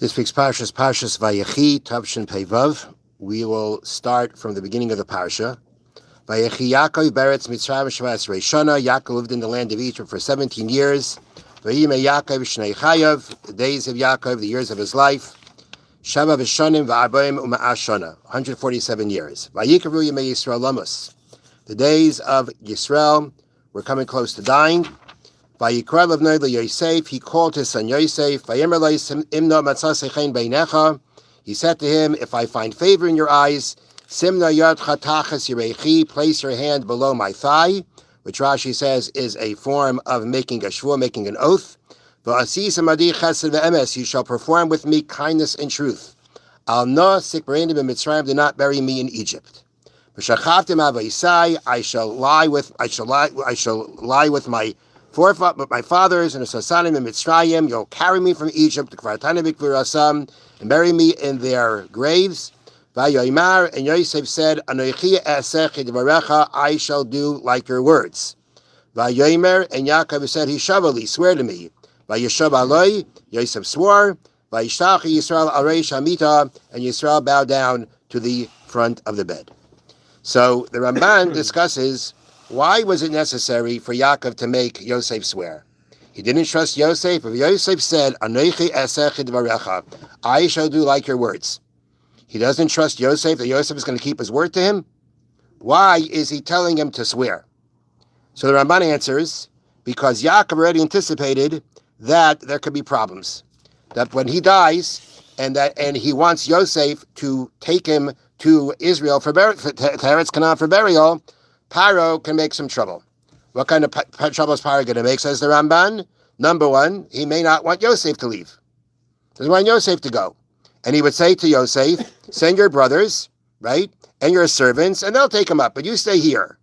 This week's parsha is Parshas Vayechi, Tavshin Peivav. We will start from the beginning of the parsha. Vayechi Yaakov Beretz Mitzrayim Shvas Reishana. Yaakov lived in the land of Egypt for 17 years. Vayime Yaakov Shnei Chayav, the days of Yaakov, the years of his life. Shava V'shonim V'arbaim Uma'ash Shana, 147 years. Vayikavu Yemei Yisrael Lamus. The days of Yisrael were coming close to dying. Vayikra Levnei LeYosef, he called his son Yosef. Vayemer lo Imna Matzah Sechein Beinecha. He said to him, if I find favor in your eyes, Simna Yadcha Tachas Yirechi, place your hand below my thigh, which Rashi says is a form of making a shvua, making an oath. V'asi Samadi Chesed Ve'emes, you shall perform with me kindness and truth. Al no sikbereinu b'Mitzrayim, do not bury me in Egypt. V'shachavtim avaisai, I shall lie with my fathers and Sasanim and Mitzrayim. You'll carry me from Egypt and bury me in their graves. Vayoymar, and Yosef said, I shall do like your words. Vayomer, and Yaakov said, Hishavali, swear to me. Vayeshav aloi, Yosef swore. Vayishtach Yisrael areish hamita, and Yisrael bowed down to the front of the bed. So the Ramban discusses, why was it necessary for Yaakov to make Yosef swear? He didn't trust Yosef. If Yosef said, I shall do like your words, he doesn't trust Yosef, that Yosef is going to keep his word to him. Why is he telling him to swear? So the Ramban answers, because Yaakov already anticipated that there could be problems. That when he dies, and he wants Yosef to take him to Israel to Eretz Canaan for burial, Paro can make some trouble. What kind of trouble is Paro going to make, says the Ramban? Number one, he may not want Yosef to leave. He doesn't want Yosef to go. And he would say to Yosef, send your brothers, right, and your servants, and they'll take him up, but you stay here.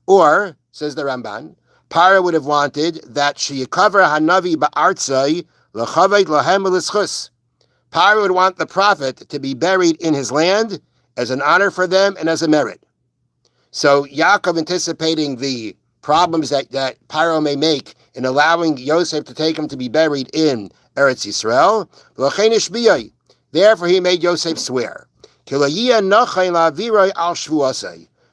Or, says the Ramban, Paro would have wanted that Sheyikaver Hanavi Ba'artzai L'chaveit Lahem L'schus. Paro would want the prophet to be buried in his land as an honor for them and as a merit. So Yaakov, anticipating the problems that Paro may make in allowing Yosef to take him to be buried in Eretz Yisrael, therefore he made Yosef swear.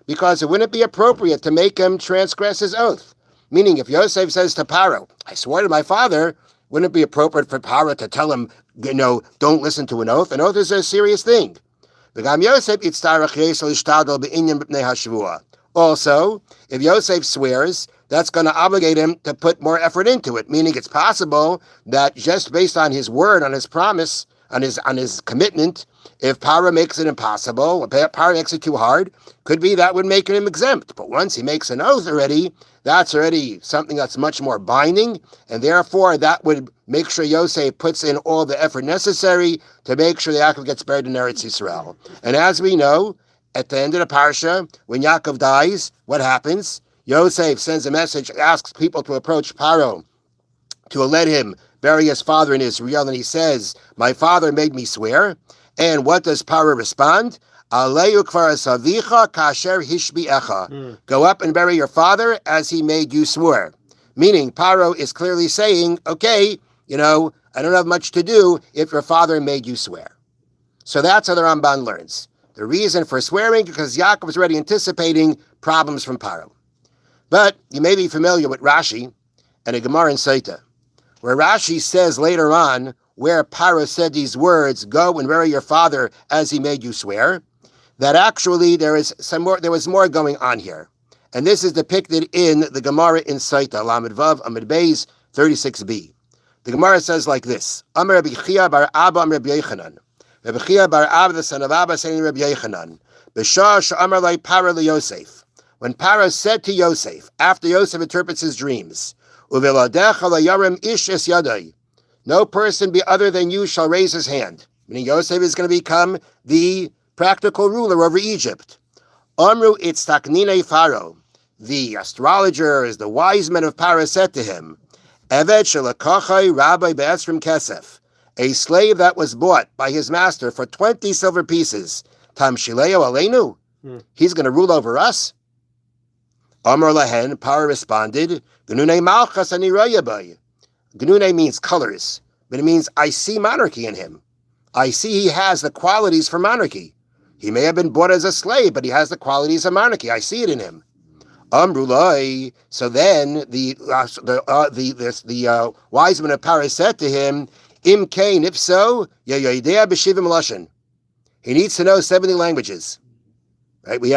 Because it wouldn't be appropriate to make him transgress his oath. Meaning, if Yosef says to Paro, I swore to my father, wouldn't it be appropriate for Paro to tell him, don't listen to an oath? An oath is a serious thing. Also, if Yosef swears, that's going to obligate him to put more effort into it, meaning it's possible that just based on his word, on his promise, on his commitment, if Paro makes it impossible, or Paro makes it too hard, could be that would make him exempt. But once he makes an oath already, that's already something that's much more binding, and therefore that would make sure Yosef puts in all the effort necessary to make sure that Yaakov gets buried in Eretz Yisrael. And as we know, at the end of the parsha, when Yaakov dies, what happens? Yosef sends a message, asks people to approach Paro to let him bury his father in Israel, and he says, my father made me swear. And what does Paro respond? Aleyu kvar asavicha kasher hishbi'echa. Go up and bury your father as he made you swear. Meaning, Paro is clearly saying, okay, I don't have much to do if your father made you swear. So that's how the Ramban learns. The reason for swearing, because Yaakov was already anticipating problems from Paro. But you may be familiar with Rashi and a Gemara in Saita, where Rashi says later on, where Paro said these words, go and bury your father as he made you swear, that actually there was more going on here. And this is depicted in the Gemara in Saita, Lamed Vav, Amid Beis, 36b. The Gemara says like this, Amar Rabbi Chia bar Abba Amar Rabbi Yechanan. Rabbi Chia bar Abba, the son of Abba, saying to Rabbi Yechanan, B'shah she'amar lai Paro leYosef. When Paro said to Yosef, after Yosef interprets his dreams, Uveladecha layarim ish es yadai. No person be other than you shall raise his hand. Meaning Yosef is going to become the practical ruler over Egypt. Amru itztaknine Pharaoh. The astrologers, the wise men of Paro said to him, Evet shelakachai rabbi be'esrim kesef. A slave that was bought by his master for 20 silver pieces. Tam shileo aleinu. He's going to rule over us. Amar lahen, Paro responded, Gnune malchas ani raya bay. Gnune means colors, but it means I see monarchy in him. I see he has the qualities for monarchy. He may have been bought as a slave, but he has the qualities of monarchy. I see it in him. Amrulai. So then the wise men of Paris said to him, Im Kain, if so, Yayidea b'shivim Lashon. He needs to know 70 languages. Right? We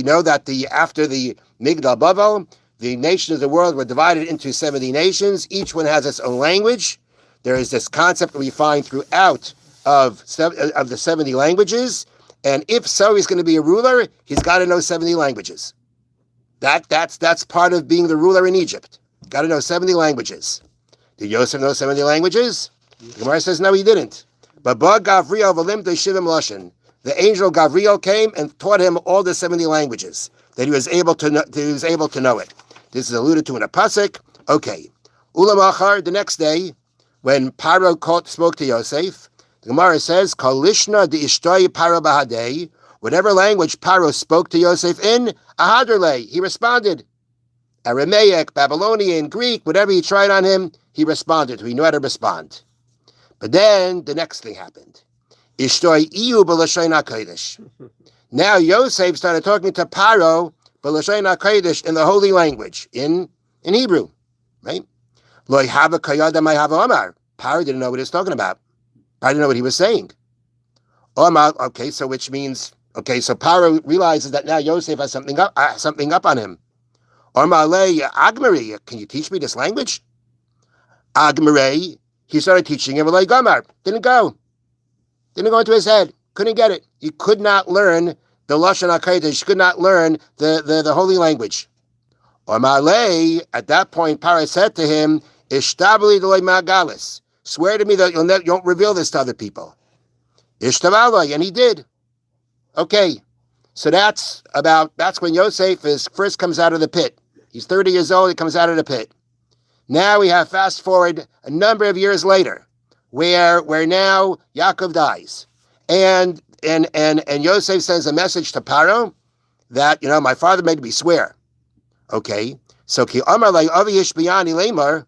know that after the Migdal Bavel, the nations of the world were divided into 70 nations. Each one has its own language. There is this concept that we find throughout of the 70 languages. And if so, he's going to be a ruler, he's got to know 70 languages. That's part of being the ruler in Egypt. Got to know 70 languages. Did Yosef know 70 languages? The Gemara says no, he didn't. But Gavriel v'lim shivim lashon. The angel Gavriel came and taught him all the 70 languages that he was able to know, it. This is alluded to in a pasuk. Okay. Ulamachar, the next day, when Paro spoke to Yosef, the Gemara says, Kalishna de ishtoi Paro bahadei. Whatever language Paro spoke to Yosef in, ahadrle, he responded. Aramaic, Babylonian, Greek, whatever he tried on him, he responded. He knew how to respond. But then the next thing happened. Ishtoi iyu b'Lashon HaKodesh. Now Yosef started talking to Paro b'Lashon HaKodesh in the holy language, in Hebrew, right? Lo hava kayada may hava omar. Paro didn't know what he was talking about. Paro didn't know what he was saying. Omar, okay, so which means, so Paro realizes that now Yosef has something up on him. Omar le agmari, can you teach me this language? Agmari, he started teaching him like Gomar. Didn't go into his head. Couldn't get it. He could not learn the Lashon HaKodesh. Could not learn the holy language. Omar le, at that point, Paro said to him, Ishtabli deloy magalis. Swear to me that you won't reveal this to other people. Ishtavaloi, and he did. Okay, so that's when Yosef first comes out of the pit. He's 30 years old, he comes out of the pit. Now we have fast forward a number of years later, where now Yaakov dies. And Yosef sends a message to Paro that, my father made me swear. Okay, so ki amar lei avi yishbiyani lemar,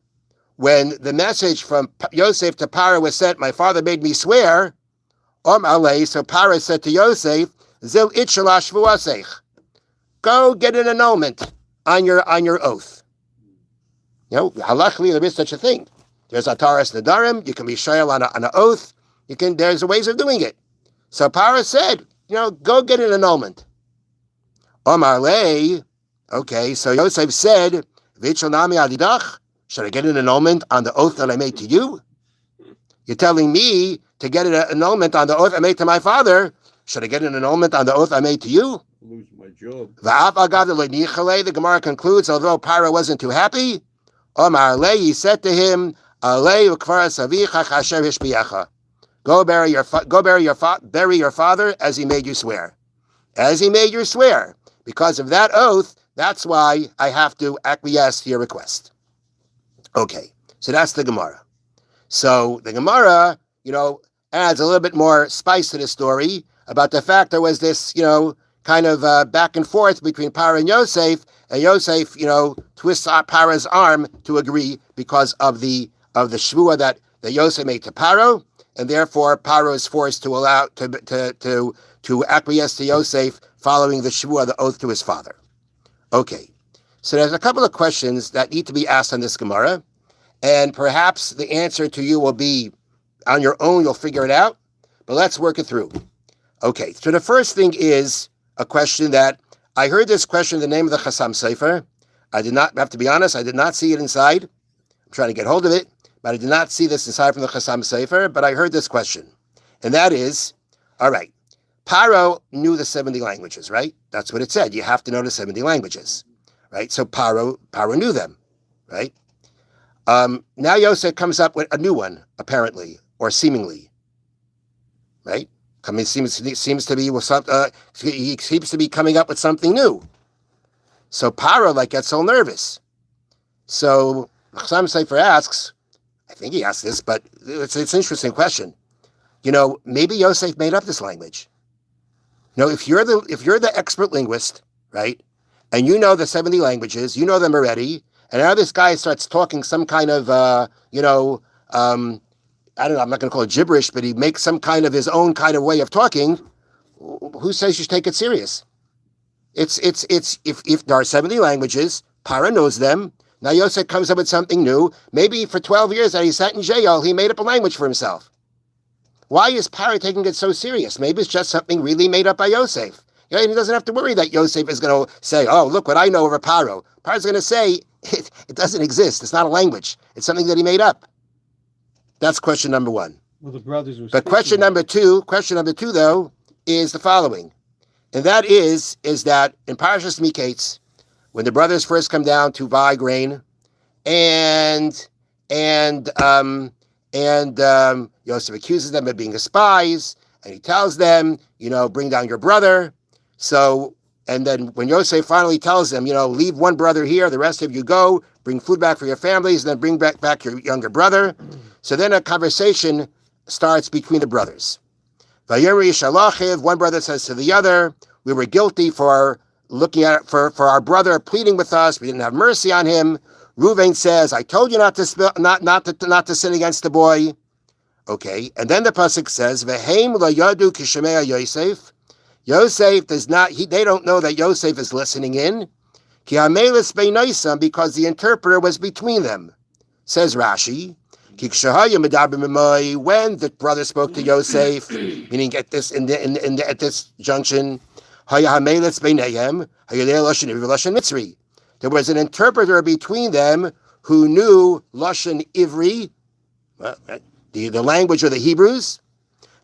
when the message from Yosef to Paro was sent, my father made me swear, so Paro said to Yosef, Zil itchalash v'asech. Go get an annulment on your oath. Halachically there is such a thing. There's ataras nadarim. You can be shayel on an oath. There's ways of doing it. So Paro said, go get an annulment. Omar lei. Okay, so Yosef said, V'itchal nami adidach. Should I get an annulment on the oath that I made to you? You're telling me to get an annulment on the oath I made to my father. Should I get an annulment on the oath I made to you? Lose my job. The Gemara concludes, although Paro wasn't too happy, Omar le, he said to him, go bury your father as he made you swear. As he made you swear. Because of that oath, that's why I have to acquiesce to your request. Okay, so that's the Gemara. So the Gemara, adds a little bit more spice to the story about the fact there was this, kind of back and forth between Paro and Yosef Yosef, twists Paro's arm to agree because of the shvuah that Yosef made to Paro, and therefore Paro is forced to allow to acquiesce to Yosef following the shvuah, the oath to his father. Okay, so there's a couple of questions that need to be asked on this Gemara, and perhaps the answer to you will be on your own, you'll figure it out, but let's work it through. Okay, so the first thing is a question that I heard this question in the name of the Chassam Sofer. I did not, have to be honest, I did not see it inside. I'm trying to get hold of it, but I did not see this inside from the Chassam Sofer, but I heard this question. And that is, all right, Paro knew the 70 languages, right? That's what it said. You have to know the 70 languages, right? So Paro knew them, right? Now Yosef comes up with a new one, apparently, or seemingly, right? Seems to be he seems to be coming up with something new. So Paro gets all nervous. So Chassam Sofer asks, I think he asked this, but it's an interesting question. Maybe Yosef made up this language. If you're the expert linguist, right, and you know the 70 languages, you know them already, and now this guy starts talking some kind of I don't know, I'm not going to call it gibberish, but he makes some kind of his own kind of way of talking, who says you should take it serious? It's if there are 70 languages, Paro knows them. Now Yosef comes up with something new. Maybe for 12 years that he sat in jail, he made up a language for himself. Why is Paro taking it so serious? Maybe it's just something really made up by Yosef. You know, he doesn't have to worry that Yosef is going to say, oh, look what I know over Paro. Paro's going to say, it doesn't exist. It's not a language. It's something that he made up. That's question number one. Well, the brothers were. But question number two, though, is the following. And that is that in Parashas Miketz, when the brothers first come down to buy grain, and Yosef accuses them of being spies, and he tells them, bring down your brother. So, and then when Yosef finally tells them, leave one brother here, the rest of you go, bring food back for your families, and then bring back your younger brother. So then a conversation starts between the brothers. Vayeri Shalachiv, one brother says to the other, we were guilty for looking at for our brother pleading with us. We didn't have mercy on him. Reuven says, I told you not to sin against the boy. Okay, and then the pasuk says, V'heim lo yadu kishemei Yosef. Yosef does not. They don't know that Yosef is listening in. Ki hamelis beinoisam, because the interpreter was between them. Says Rashi. When the brother spoke to Yosef, meaning at this at this junction, there was an interpreter between them who knew Lashon Ivri, the language of the Hebrews,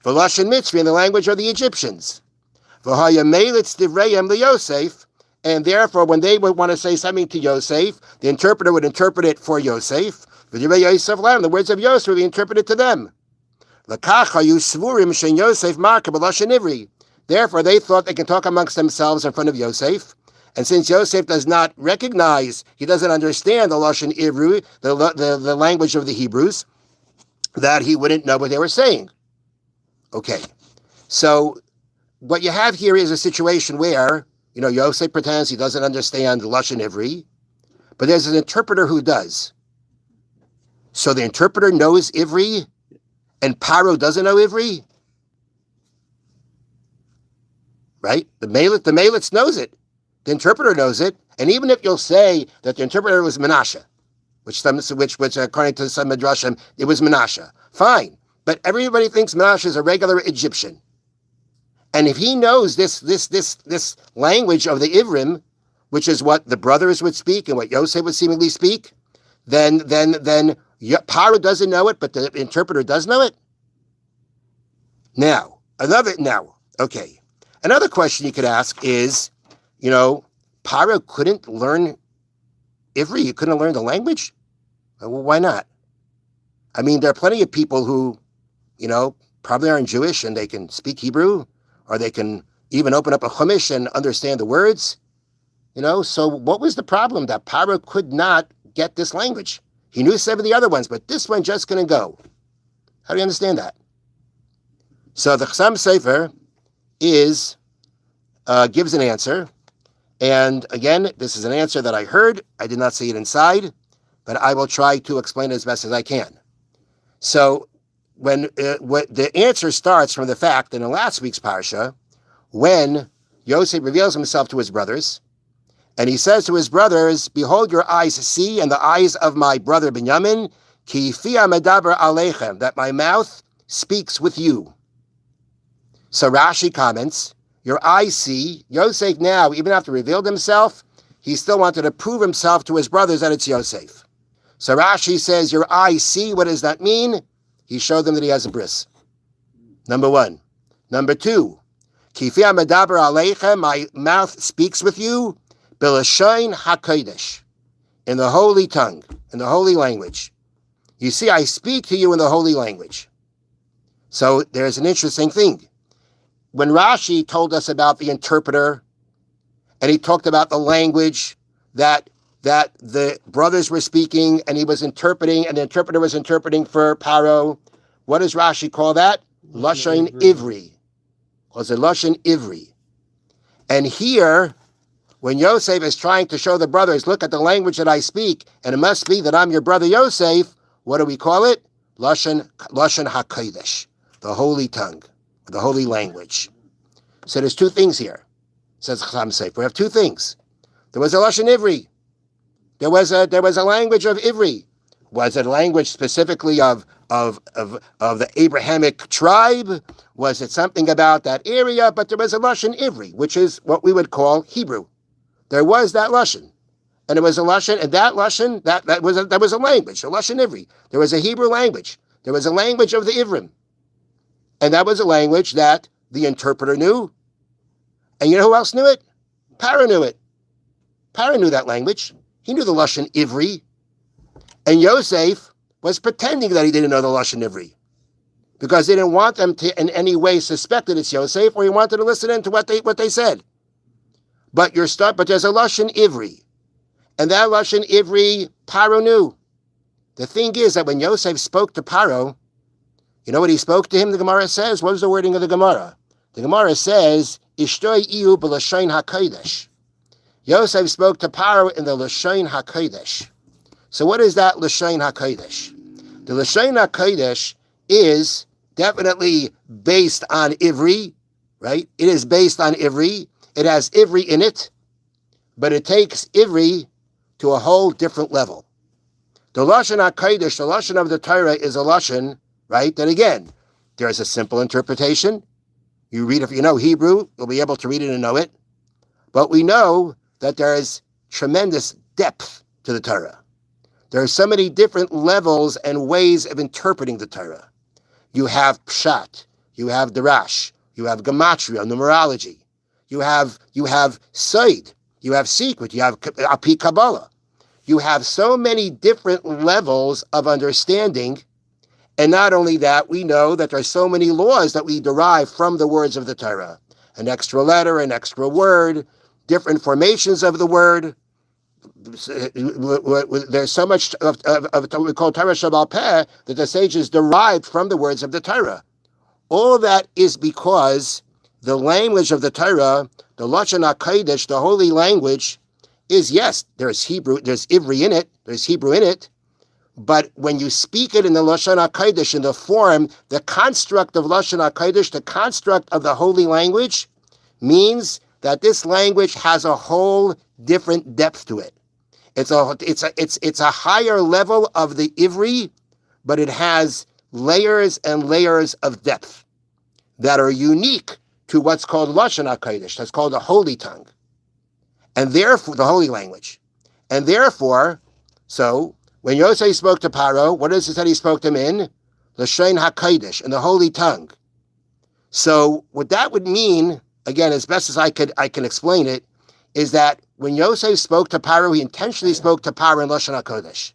Lashon Mitzri, the language of the Egyptians. And therefore, when they would want to say something to Yosef, the interpreter would interpret it for Yosef. The words of Yosef would be interpreted to them. Therefore, they thought they can talk amongst themselves in front of Yosef. And since Yosef does not recognize, he doesn't understand the Lashon Ivri, the language of the Hebrews, that he wouldn't know what they were saying. Okay, so what you have here is a situation where, Yosef pretends he doesn't understand the Lashon Ivri, but there's an interpreter who does. So the interpreter knows Ivri, and Paro doesn't know Ivri? Right? The Melitz knows it. The interpreter knows it. And even if you'll say that the interpreter was Menashe, which according to some Midrashim, it was Menashe, fine. But everybody thinks Menashe is a regular Egyptian. And if he knows this language of the Ivrim, which is what the brothers would speak and what Yosef would seemingly speak, then Paro doesn't know it, but the interpreter does know it. Another question you could ask is, Paro couldn't learn Ivri, he couldn't learn the language? Well, why not? I mean, there are plenty of people who, probably aren't Jewish and they can speak Hebrew, or they can even open up a Chumash and understand the words. So what was the problem that Paro could not get this language? He knew 7 of the other ones, but this one just couldn't go. How do you understand that? So the Chassam Sefer gives an answer. And again, this is an answer that I heard. I did not see it inside, but I will try to explain it as best as I can. So when the answer starts from the fact that in last week's parsha, when Yosef reveals himself to his brothers, and he says to his brothers, behold, your eyes see, and the eyes of my brother Binyamin, ki fia medaber aleichem, that my mouth speaks with you. So Rashi comments, your eyes see. Yosef now, even after he revealed himself, he still wanted to prove himself to his brothers that it's Yosef. So Rashi says, your eyes see. What does that mean? He showed them that he has a bris. Number one. Number two, ki fia medaber aleichem, my mouth speaks with you. Lashon HaKodesh, in the holy tongue, in the holy language. You see, I speak to you in the holy language. So there's an interesting thing. When Rashi told us about the interpreter, and he talked about the language that the brothers were speaking, and he was interpreting, and the interpreter was interpreting for Paro, what does Rashi call that? Lashon Ivri. Was it Lashon Ivri? And here, when Yosef is trying to show the brothers, look at the language that I speak, and it must be that I'm your brother Yosef, what do we call it? Lashon HaKodesh, the holy tongue, the holy language. So there's two things here, says Chacham Sefer. We have two things. There was a Lashon Ivri. There was a language of Ivri. Was it a language specifically of the Abrahamic tribe? Was it something about that area? But there was a Lashon Ivri, which is what we would call Hebrew. There was that Lashon. And it was a Lashon, and that Lashon, that was a language, a Lashon Ivri. There was a Hebrew language. There was a language of the Ivrim. And that was a language that the interpreter knew. And you know who else knew it? Paro knew it. Paro knew that language. He knew the Lashon Ivri. And Yosef was pretending that he didn't know the Lashon Ivri, because he didn't want them to in any way suspect that it's Yosef, or he wanted to listen into what they said. But there's a Lashon Ivri. And that Lashon Ivri, Paro knew. The thing is that when Yosef spoke to Paro, you know what he spoke to him, the Gemara says? What was the wording of the Gemara? The Gemara says, Ishtoi iyu b'Lashon HaKodesh. Yosef spoke to Paro in the Lashon HaKodesh. So what is that Lashon HaKodesh? The Lashon HaKodesh is definitely based on Ivri, right? It is based on Ivri. It has Ivri in it, but it takes Ivri to a whole different level. The Lashon HaKodesh, the Lashon of the Torah, is a Lashon, right? That again, there's a simple interpretation. You read, if you know Hebrew, you'll be able to read it and know it. But we know that there is tremendous depth to the Torah. There are so many different levels and ways of interpreting the Torah. You have Pshat, you have Darash, you have Gematria, numerology, you have Seid, you have secret, you have Api Kabbalah. You have so many different levels of understanding. And not only that, we know that there are so many laws that we derive from the words of the Torah. An extra letter, an extra word, different formations of the word. There's so much of what we call Torah Shabbal Peh that the sages derived from the words of the Torah. All that is because the language of the Torah, the Lashon HaKodesh, the holy language, is, yes, there's Hebrew, there's Ivri in it, there's Hebrew in it, but when you speak it in the Lashon HaKodesh, in the form, the construct of Lashon HaKodesh, the construct of the holy language, means that this language has a whole different depth to it. It's a higher level of the Ivri, but it has layers and layers of depth that are unique to what's called Lashon HaKodesh. That's called the holy tongue. And therefore, the holy language. And therefore, so, when Yosef spoke to Paro, what is it that he spoke to him in? Lashon HaKodesh, in the holy tongue. So, what that would mean, again, as best as I can explain it, is that when Yosef spoke to Paro, he intentionally spoke to Paro in Lashon HaKodesh.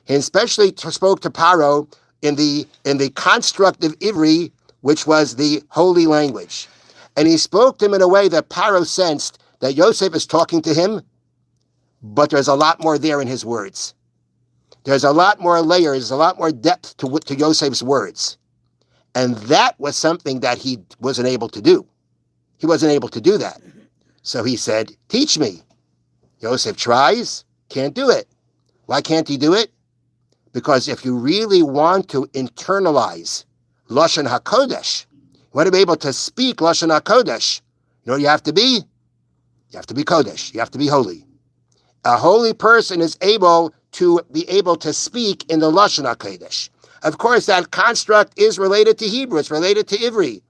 He especially spoke to Paro in the construct of Ivri, which was the holy language. And he spoke to him in a way that Paro sensed that Yosef is talking to him, but there's a lot more there in his words. There's a lot more layers, a lot more depth to Yosef's words. And that was something that he wasn't able to do. He wasn't able to do that. So he said, teach me. Yosef tries, can't do it. Why can't he do it? Because if you really want to internalize Lashon HaKodesh, you want to be able to speak Lashon HaKodesh, you know what you have to be? You have to be Kodesh. You have to be holy. A holy person is able to speak in the Lashon HaKodesh. Of course, that construct is related to Hebrew. It's related to Ivri.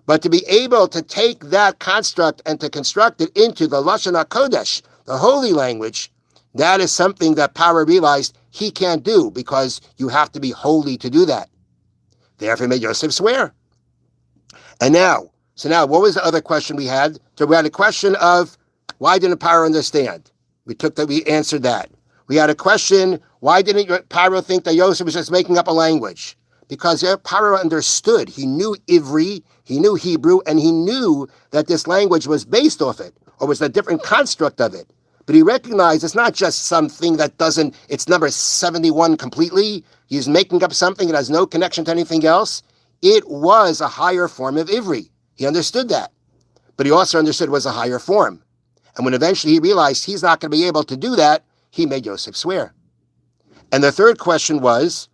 But to be able to take that construct and to construct it into the Lashon HaKodesh, the holy language, that is something that Paro realized he can't do, because you have to be holy to do that. Therefore, he made Yosef swear. And now, what was the other question we had? So we had a question of, why didn't Paro understand? We answered that. We had a question, why didn't Paro think that Yosef was just making up a language? Because Paro understood. He knew Ivri, he knew Hebrew, and he knew that this language was based off it, or was a different construct of it. But he recognized it's not just something that it's number 71 completely. He's making up something that has no connection to anything else. It was a higher form of Ivri. He understood that. But he also understood it was a higher form. And when eventually he realized he's not going to be able to do that, he made Yosef swear. And the third question was,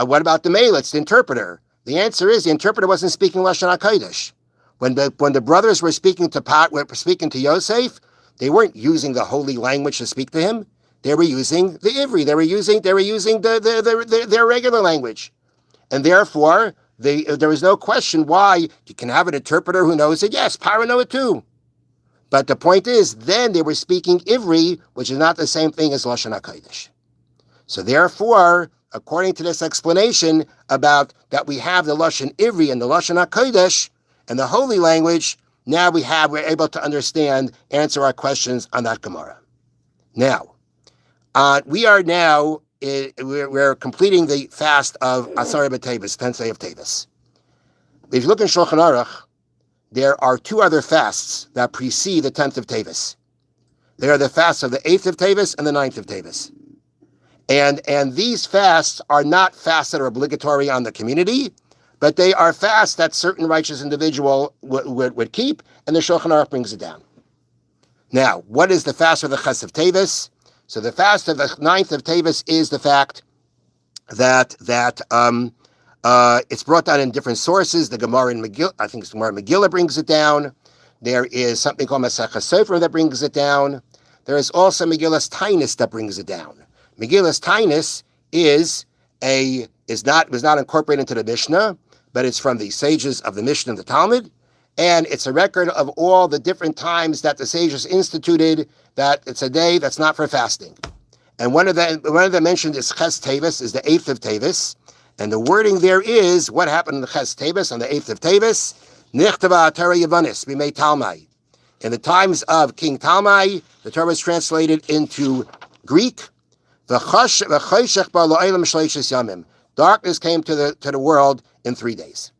What about the Melitz, the interpreter? The answer is the interpreter wasn't speaking Lashon HaKodesh. When the brothers were speaking to Yosef, they weren't using the holy language to speak to him. They were using the Ivri. They were using their regular language, and therefore there was no question why you can have an interpreter who knows it. Yes, Paro knew it too. But the point is, then they were speaking Ivri, which is not the same thing as Lashon HaKodesh. So therefore, according to this explanation about that we have the Lashon Ivri and the Lashon HaKodesh and the holy language, now we're able to answer our questions on that Gemara. Now, we're completing the fast of Asar B'Tevis, 10th day of Tevis. If you look in Shulchan Aruch, there are two other fasts that precede the 10th of Tevis. They are the fasts of the 8th of Tevis and the 9th of Tevis. And these fasts are not fasts that are obligatory on the community, but they are fasts that certain righteous individual would keep, and the Shulchan Aruch brings it down. Now, what is the fast of the Ches of Tevis? So the fast of the 9th of Tevis is the fact that it's brought down in different sources. The Gemara in Megillah, I think it's Gemara Megillah brings it down. There is something called Masechah Sofer that brings it down. There is also Megillah's Tainus that brings it down. Megillah's Tainus was not incorporated into the Mishnah, but it's from the sages of the Mishnah and the Talmud, and it's a record of all the different times that the sages instituted that it's a day that's not for fasting. And one of them mentioned is Ches Tevis, is the 8th of Tevis, and the wording there is what happened in the Ches Tevis on the 8th of Tevis. Nichtava Torah Yavanis b'mei Talmai. In the times of King Talmai, the Torah was translated into Greek. Darkness came to the world in 3 days.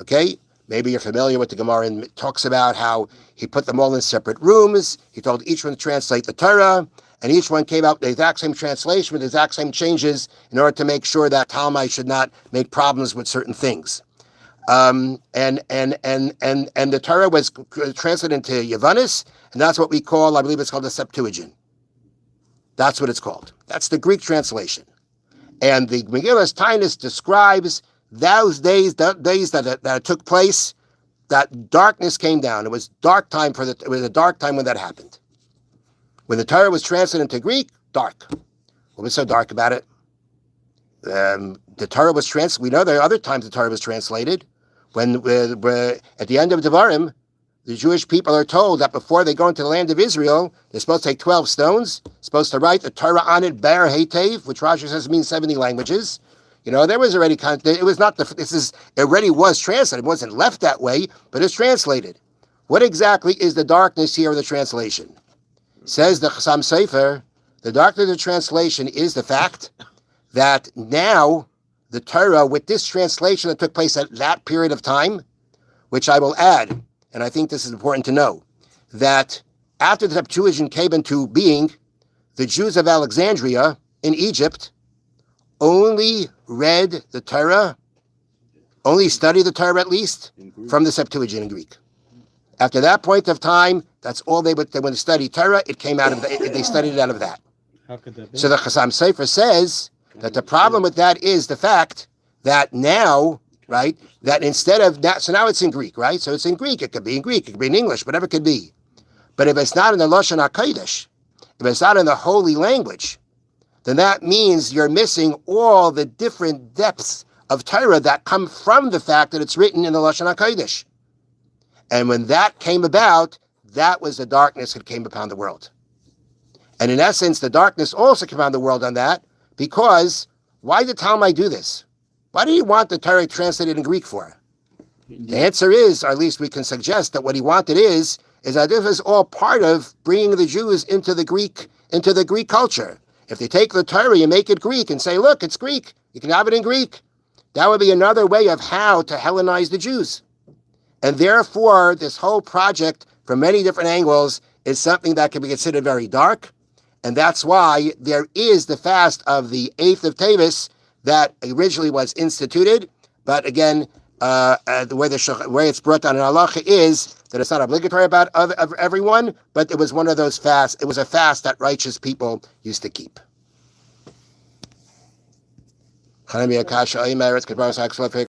Okay? Maybe you're familiar with the Gemara, and it talks about how he put them all in separate rooms. He told each one to translate the Torah, and each one came out with the exact same translation, with the exact same changes, in order to make sure that Talmai should not make problems with certain things. And the Torah was translated into Yavanis, and that's what we call, I believe it's called the Septuagint. That's what it's called. That's the Greek translation. And the Megillah's Tainus describes those days that took place, that darkness came down. It was dark time it was a dark time when that happened. When the Torah was translated into Greek, dark. What was so dark about it? The Torah was translated. We know there are other times the Torah was translated. When at the end of Devarim, the Jewish people are told that before they go into the land of Israel, they're supposed to take 12 stones, supposed to write the Torah on it, Ber Hetev, which Rashi says means 70 languages. You know, there was already it already was translated. It wasn't left that way, but it's translated. What exactly is the darkness here of the translation? Says the Chassam Sofer, the darkness of the translation is the fact that now the Torah, with this translation that took place at that period of time, which I will add, and I think this is important to know, that after the Septuagint came into being, the Jews of Alexandria in Egypt only read the Torah, only studied the Torah at least, from the Septuagint in Greek. After that point of time, that's all when they studied Torah, it came out of they studied it out of that. How could that be? So the Chassam Sofer says that the problem with that is the fact that now, right, that instead of that, so now it's in Greek, right? So it's in Greek. It could be in Greek. It could be in English. Whatever it could be. But if it's not in the Lashon HaKodesh, if it's not in the holy language, then that means you're missing all the different depths of Torah that come from the fact that it's written in the Lashon HaKodesh. And when that came about, that was the darkness that came upon the world. And in essence, the darkness also came upon the world on that, because why did Talmai do this? Why did he want the Torah translated in Greek for? The answer is, or at least we can suggest that what he wanted is that this is all part of bringing the Jews into the Greek culture. If they take the Torah and make it Greek and say, look, it's Greek, you can have it in Greek, that would be another way of how to Hellenize the Jews. And therefore, this whole project, from many different angles, is something that can be considered very dark. And that's why there is the fast of the 8th of Tevis that originally was instituted. But again, the way it's brought down in halacha is that it's not obligatory about everyone, but it was one of those fasts. It was a fast that righteous people used to keep. Chanami Akasha Oimer, it's